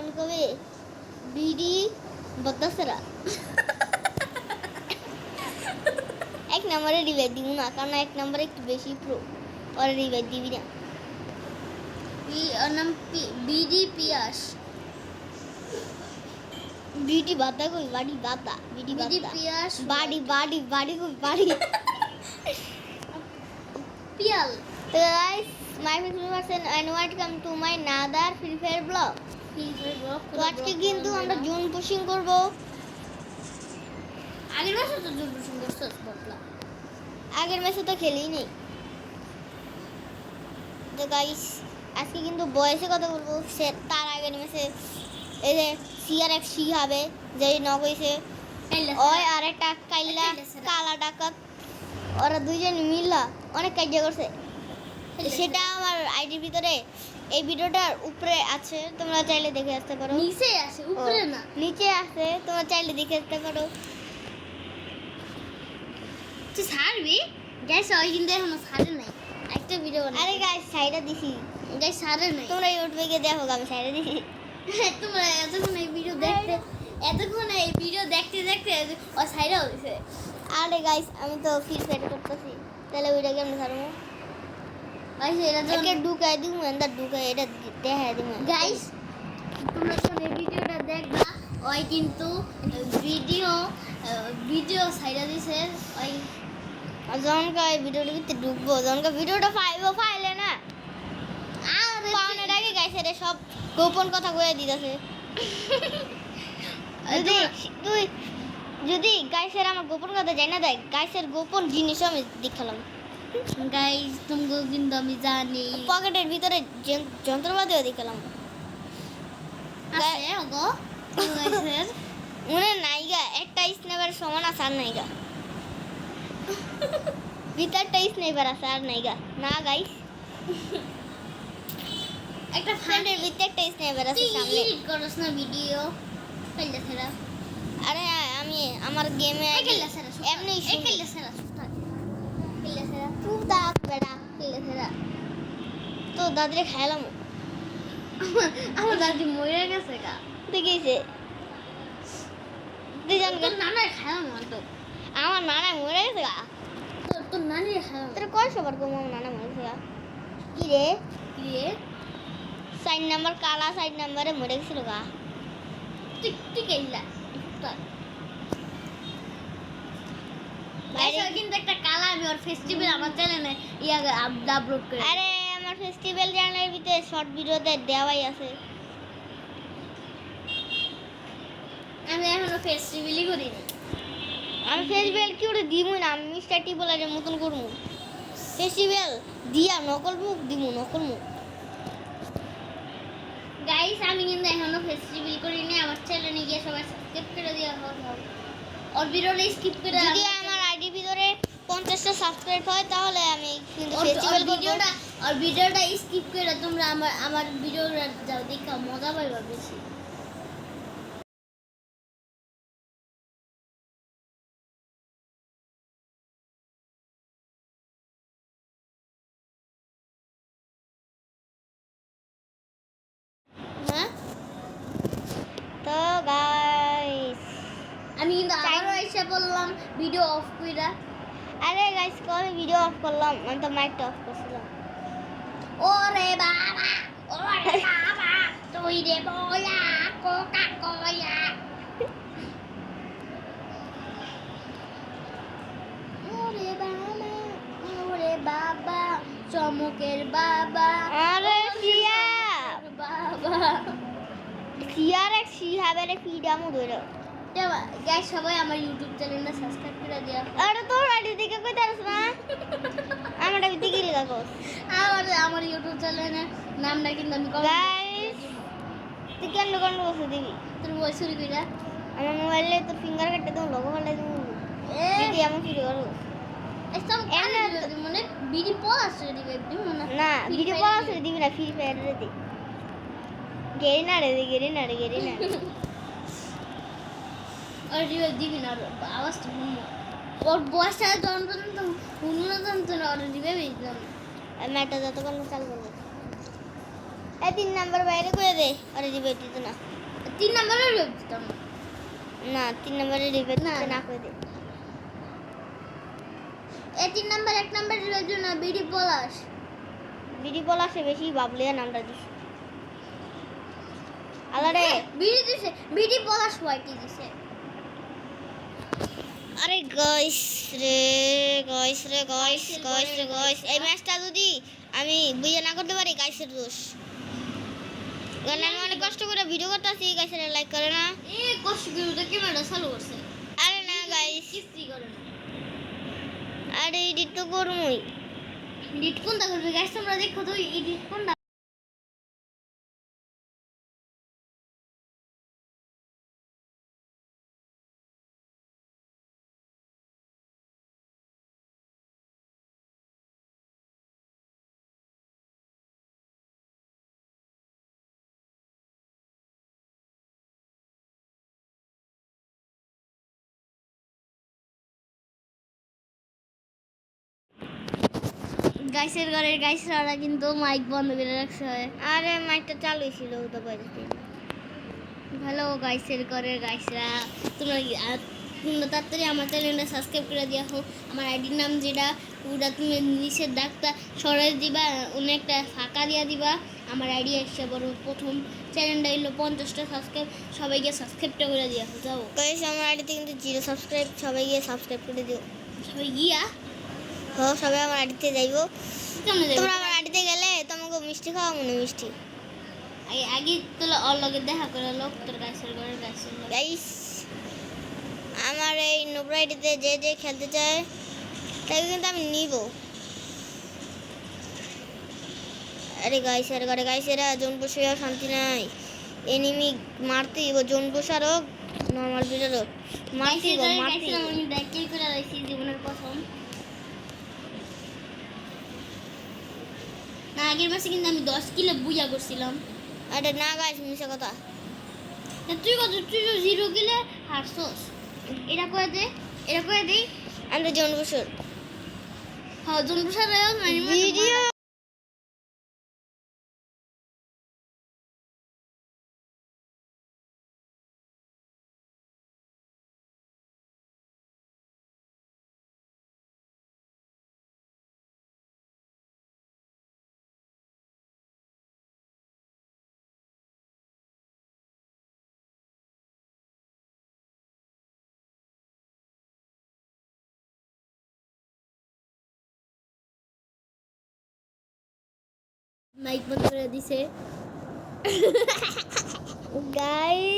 আমি কবে বিডি বদসরা এক নম্বরে রিভাইভ দিব না, কারণ এক নম্বরে একটু বেশি প্রো, আর রিভাইভ দিবি না। নাম বিডি পিয়াস, বিডি বাতা কই বাড়ি বাতা, বিডি বিডি বাতা পিয়াস বাড়ি বাড়ি বাড়ি কই বাড়ি পিয়াল। তো guys my friends and welcome to my another Free Fire blog. তো আজকে কিন্তু আমরা জুন পুশিং করব। আগের মাসে তো জুন পুশিং করছিস বটলা, আগের ম্যাচে তো খেলেই নেই। তো গাইস আজকে কিন্তু বয়সে কথা বলবো, সে তার আগের ম্যাচে এই যে সিআর এক সি হবে যে নগইছে ওই আর একটা কাইলা কালা ডাকাত, ওরা দুইজন মিলা অনেক কাজ করছে। সেটা আমার আইডির ভিতরে এই ভিডিওটার উপরে আছে, তোমরা চাইলে দেখে আসতে পারো। নিচে আছে, উপরে না, নিচে আছে, তোমরা চাইলে দেখে আসতে পারো। তুই ছাড়বি গাইস? ওই কিন্তু এখনো ছাড়ে নাই, একটা ভিডিও বানাই। আরে গাইস সাইডা দিছি, গাইস ছাড়ে নাই, তোমরা ইউটিউবে গিয়ে দেখো, আমি সাইডা দিছি। তোমরা এতক্ষণ এই ভিডিও দেখতে দেখতে ও ছাইড়াও দিছে। আরে গাইস আমি তো ফ্রি ফায়ার করতেছি, তাহলে ওইটা কেমন ছাড়বো? গাইস এটা তো একে ঢুকাই দিব, এন্ডার ঢুকাই এটা দেখাই দিব। গাইস তোমরা যখন এই ভিডিওটা দেখবা, ওই কিন্তু ভিডিও ছাইড়া দিছে। ওই জনকা এই ভিডিওটার ভিতরে ঢুকবো, জনকা ভিডিওটা ফাইলে না আর পাওনের আগে গাইস এটা সব গোপন কথা কয়ে দিতেছে। যদি গাইসের আমার গোপন কথা জানা দেয়, গাইসের গোপন জিনিস আমি দেখালাম। গাইস তোমরা কিন্তু আমি জানি পকেটের ভিতরে যন্ত্রপাতিও দেখালাম। আছে ওগো গাইসের মনে নাইগা একটা স্নাইপার সমান আছে আর নাইগা, ভিতরটা স্নাইপার আছে আর নাইগা না গাইস। একটা ফ্রেন্ডের ভিতরে একটা স্নাইপার আছে সামনে। এডিট করছ না ভিডিও ফেললে ফেরা। আরে আমি আমার গেমে একেলা সেরা এমনি একেলা সেরা খেলে ফেরা খুব দাঁত বেড়া খেলে ফেরা তো দাদরে খাইলাম। আমার দাদি মরে গেছে গা, দেখিছে দুজন তোর নানা খাওয়া মতো। আমার নানা মরে গেছে গা। তোর নানি খাওয়া তোর কয় সবার গো আমার নানা মরে গেছে গা? কি রে দিয়ে 4 নাম্বার কালা 4 নাম্বারে মরে গেছিল গা। তুই কেলা বাইরে কিন্তু একটা কালা আমি ওর ফেস্টিভ্যাল আমার চ্যানেলে আপলোড করে। আরে আমার ফেস্টিভ্যাল চ্যানেলের ভিতরে শর্ট ভিডিওতে দেওয়াই আছে। আমি এখনো ফেস্টিভ্যালই করিনি। আমি ফেস্টিভ্যাল কি করে দিমু না, আমি মিস্টার টি বলারের মতন করবো ফেস্টিভ্যাল দিয়া নকল মুখ দিমু, নকল মুখ। গাইস আমি কিন্তু এখনো ফেস্টিভ্যাল করিনি। আমার চ্যানেলে গিয়ে সবাই সাবস্ক্রাইব করে দিও। ওর ভিডিওটা স্কিপ করে যদি আমার আইডি ভিতরে 50টা সাবস্ক্রাইব হয় তাহলে আমি কিন্তু ফেস্টিভ্যাল ভিডিওটা স্কিপ করে তোমরা আমার ভিডিওটা যাও দেখো, মজা পাইবা বেশি। হ্যাঁ তো গাইস আমি কিন্তু আবারও এসে বললাম ভিডিও অফ কইরা। আরে গাইস আমি ভিডিও অফ করলাম, আমি তো মাইকটা অফ করছিলাম। ওরে বাবা তুই রে বলা কোকা কোলা। ওরে বাবা চমকের বাবা। আরে সিয়া বাবা সিয়ার এক সিহাবেরে ফিডামু ধরে। গাইস সবাই আমার ইউটিউব চ্যানেলটা সাবস্ক্রাইব করে দিও। আরে তোর আইডি দেখে কই দাঁড়াস না, আমার আইডি দেখে রাখো। আমার ইউটিউব চ্যানেলের নামটা কিন্তু আমি গাইস তুই কেন দোকান বসে দিবি? তোর বয়স শুরু কইরা আমার মোবাইলে তোর ফিঙ্গার কাটতে তো লোগো ফেলে দিবি। দিদি আমি কি করব? একদম মানে বিডি পড়াস দিবে মনে না ভিডিও কল আছে দিবি না, ফ্রি ফায়ার রে দি গেরি না রে, গেরি না রে, গেরি না। আর দিবি না আওয়াজটা শুনবো। ওর বয়সটা যখন পর্যন্ত শুনলো তখন তো ওর দিবে বুঝলাম। আমি একটা যতক্ষণ চাল করবো এই 3 নাম্বার বাইরে করে দে আরে রিভাইভ দিত না 3 নম্বরে রিভাইভ দিতাম না। না 3 নাম্বারে রিভাইভ না, দিতে না। না করে দে এই 3 নম্বর 1 নম্বর রিভাইভ দিও না, বিডি পলাশ। বিডি পলাশে বেশি বাবলিয়া নামটা দিস আলারে বিডি দিছে, বিডি পলাশ হোয়াইটি দিছে। আরে গাইস এই ম্যাচটা যদি আমি বুঝে না করতে পারি গাইসের দোষ কারণ আমি অনেক কষ্ট করে ভিডিও করতেছি গাইসের লাইক করে না এ কষ্ট করে তো ক্যামেরা চালু করছে। আরে না গাইস কিস্তি করে না। আরে এডিট তো করমই এডিট কোনটা করবে গাইস, তোমরা দেখো তো এডিট কোনটা। গাইসের ঘরের গাইসরা কিন্তু মাইক বন্ধ করে রাখছে হয়। আরে মাইকটা চালু ছিল তো বাইরে ভালো গাইসের ঘরের গাইসরা, তোমরা তাড়াতাড়ি আমার চ্যানেলটা সাবস্ক্রাইব করে দিয়া হোক। আমার আইডির নাম যেটা ওটা তুমি নিচের ডাকটা সরাই দিবা, অনেকটা ফাঁকা দিয়া দিবা। আমার আইডি এসে বড় প্রথম চ্যানেলটা এলো 50টা সাবস্ক্রাইব, সবাইকে সাবস্ক্রাইবটা করে দিয়া হোক। যাও গাইস আমার আইডিতে কিন্তু 0 সাবস্ক্রাইব সবাই গিয়ে সাবস্ক্রাইব করে দিও সবাই গিয়া সবাই আমার আইডিতে যাইবো কেমন যাবে? তোমরা আমার আইডিতে গেলে তোমাকে মিষ্টি খাওয়া মনে মিষ্টি আগে তোলা ওর লগে দেখা করে লোক তোর গাইসের ঘরের গাইসের লগে। গাইস আমার এই নোবরা আইডিতে যে যে খেলতে চায় তাকে কিন্তু আমি নিব আরে গাইসেরা জোন বসেও শান্তি নাই এনিমি মারতে দিব জোন বসার হোক নর্মাল বিটার হোক মারতে দিব আমি ব্যাকিং করে রাখছি জীবনের প্রথম। না আগের মাসে কিন্তু আমি 10 কিলো বুইয়া করছিলাম। আরে না গাইস মিশা কথা তা তুই কত, তুই তো 0 কিলো হারছস। এটা করে দে, এটা করে দেই। আমরা জোন বসর হ্যাঁ জন প্রসাদ ভিডিও মাইক বন্ধ করে দিছে। গাইস